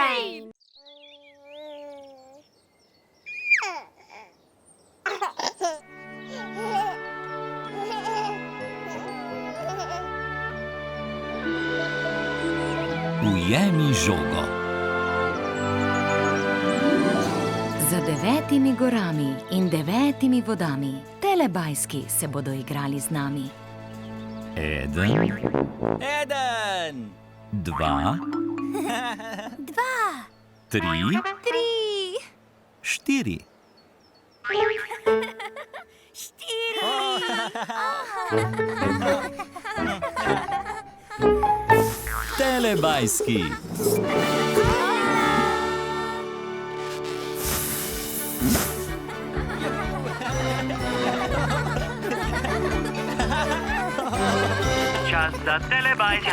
fajn! Ujemi žogo. Za 9 gorami in 9 vodami telebajski se bodo igrali z nami. 1, 2, 3, 4. Telebajski. Čas za telebajske.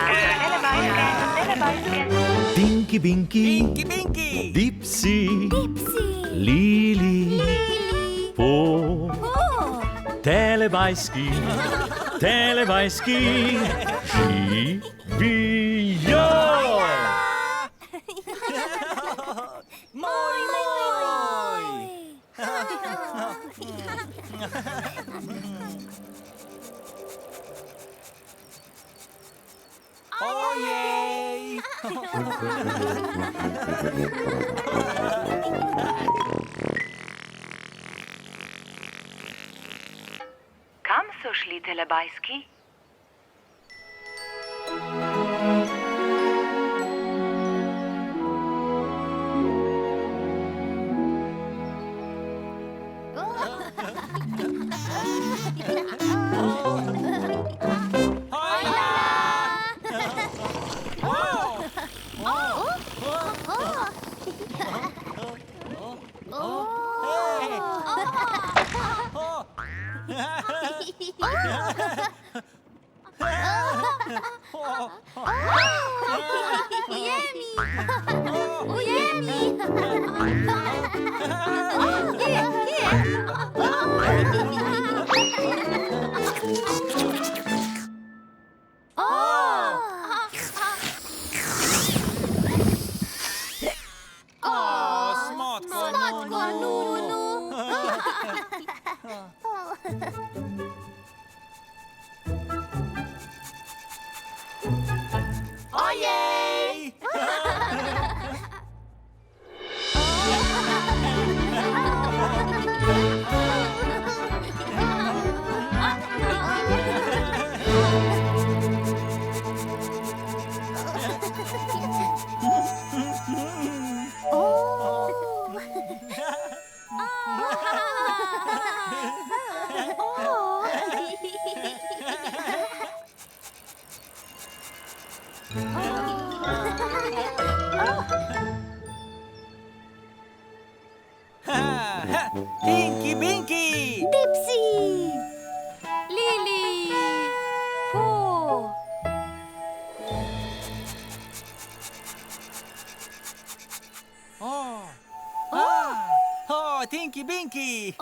Tinky Binky, Dipsy, Lili, Po. Telebajski, živijo! Moj! Ojej! Kam so šli telebajski? Tinky Binky! Dipsy! Lili! Po! Tinky Binky!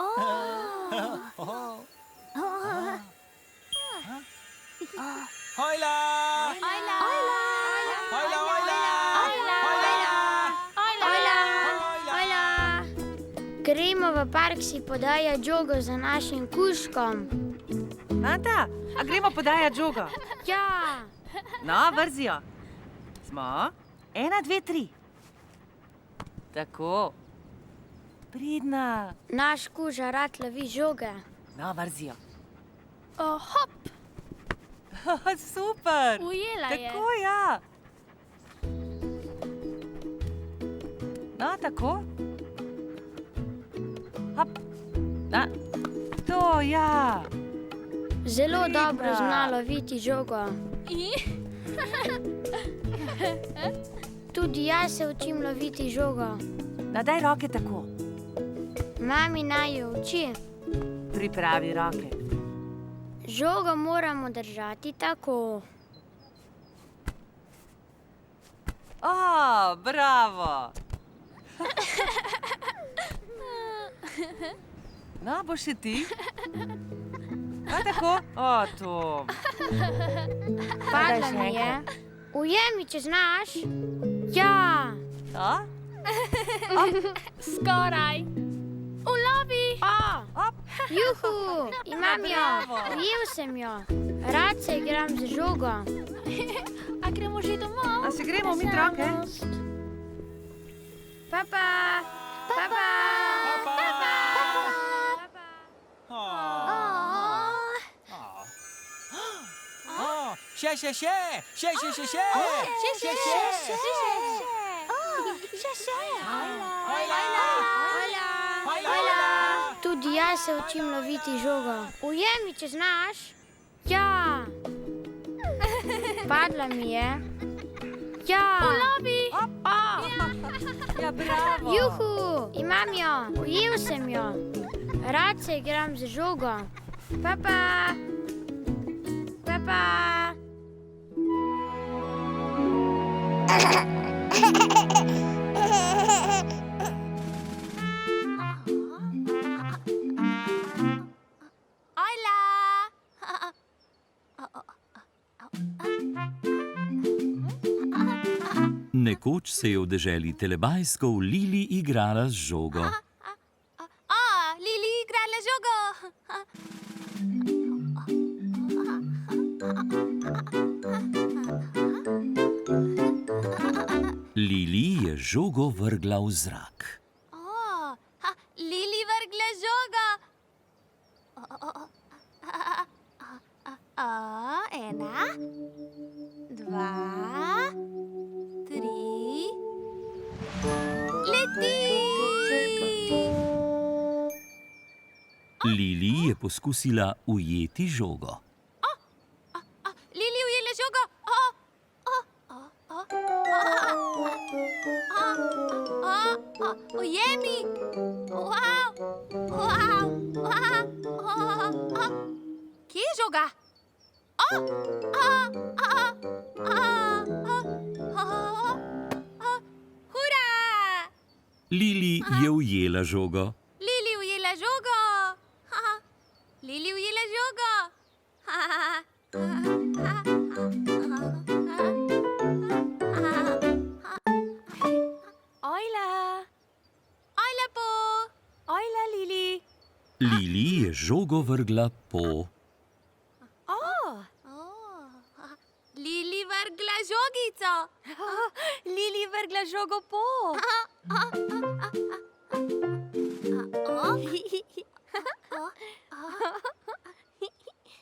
Hojla! Gremo v park si podajati žogo za našim kužkom. Anta, a gremo podajati žogo? Ja! No, vrzijo. Smo? 1, 2, 3. Tako. Pridna. Naš kuža rad lovi žoge. No, vrzijo. Hop! Super. Ujela je. Tako, ja. No, tako. Hop. Da. To, ja. Zelo Pridna. dobro zna loviti žogo. Tudi jaz se učim loviti žogo. Daj roke tako. Mami naj jo uči. Pripravi roke. Žogo moramo držati tako. Bravo. No, boš še ti? A tako? To. Padla mi je. Ujemi, če znaš. Ja. Skoraj. Ulovi. Op. Juhu, imam jo. Ujel sem jo. Rad se igram z žogo. A gremo že domov? A se gremo mi troke? Papa. Papa. Še. Tudi jaz se učim loviti žogo. Ujemi, če znaš. Ja. Padla mi je. Ja. Ulovi. Ja, bravo. Juhu, imam jo. Ujel sem jo. Rad se igram z žogo. Papa. Papa. Nekoč se je v deželi Telebajskov Lili igrala z žogo. Lili igrala žogo. Lili je žogo vrgla v zrak. Lili vrgla žogo. Ena, dva, tri. Leti! Lili je poskusila ujeti žogo. Lili ujela žogo. Ujemi! Kje je žoga? Hura! Lili je ujela žogo. Lili ujela žogo. Lili ujela žogo. Ojla. Ojla po. Ojla Lili. Lili je žogo vrgla po. Lili vrgla žogico. Lili vrgla žogo po.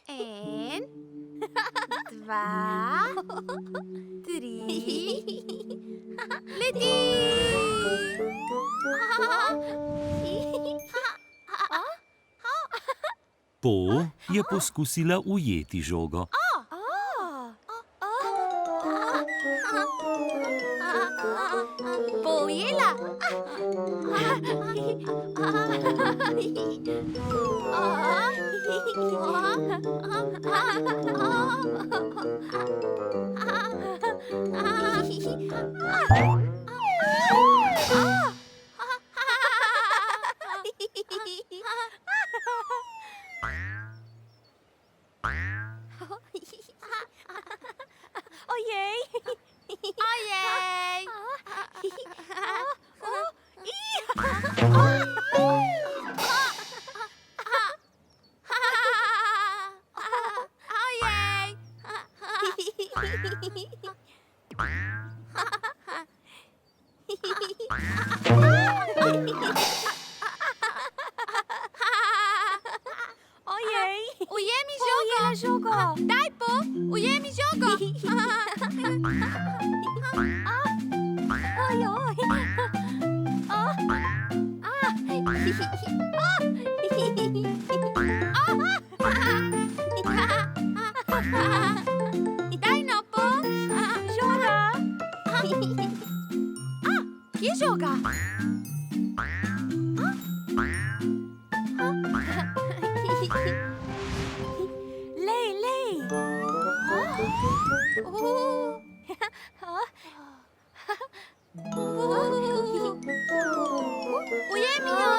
En, dva, tri, leti! Po je poskusila ujeti žogo. Pojela? Ojej! Ojej! Ojej! Ojej! Ujemi žogo! Ujela žogo! Daj po! Ujemi žogo! Ojoj! Daj no po! Žoga! Kje je žoga? Lej, lej! Ujemi jo!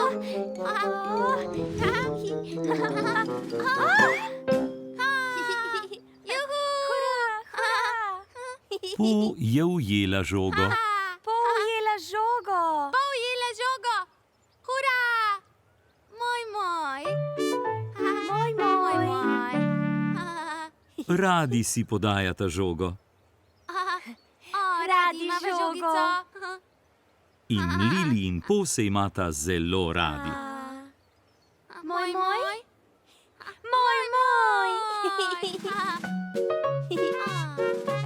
Juhu! Po je ujela žogo. Po ujela Radi si podajata žogo. Radi imamo žogico. In Lili in Po se imata zelo radi. Moj.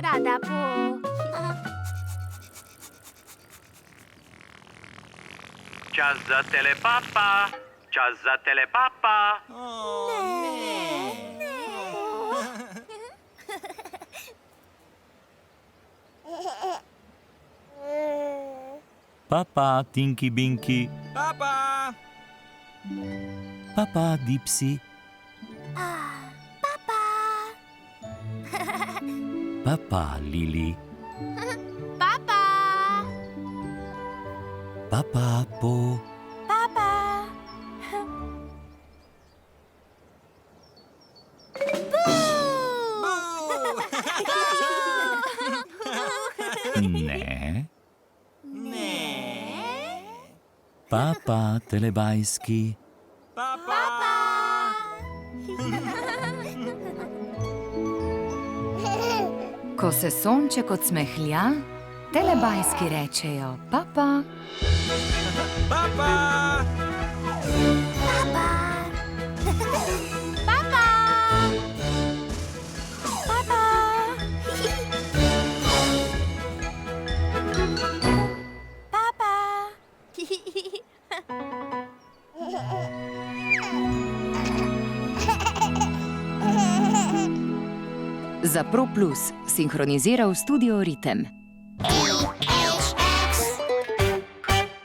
Rada Po. Čas za telepapa. Čas za telepapa. Papa, Tinky Binky. Papa! Papa, Dipsy. Papa, Lili. Papa. Papa, Po. Ne. Papa, telebajski. Ko se sonček odsmehlja, telebajski rečejo papa. Papa! Za Pro Plus sinhroniziral Studio Ritem.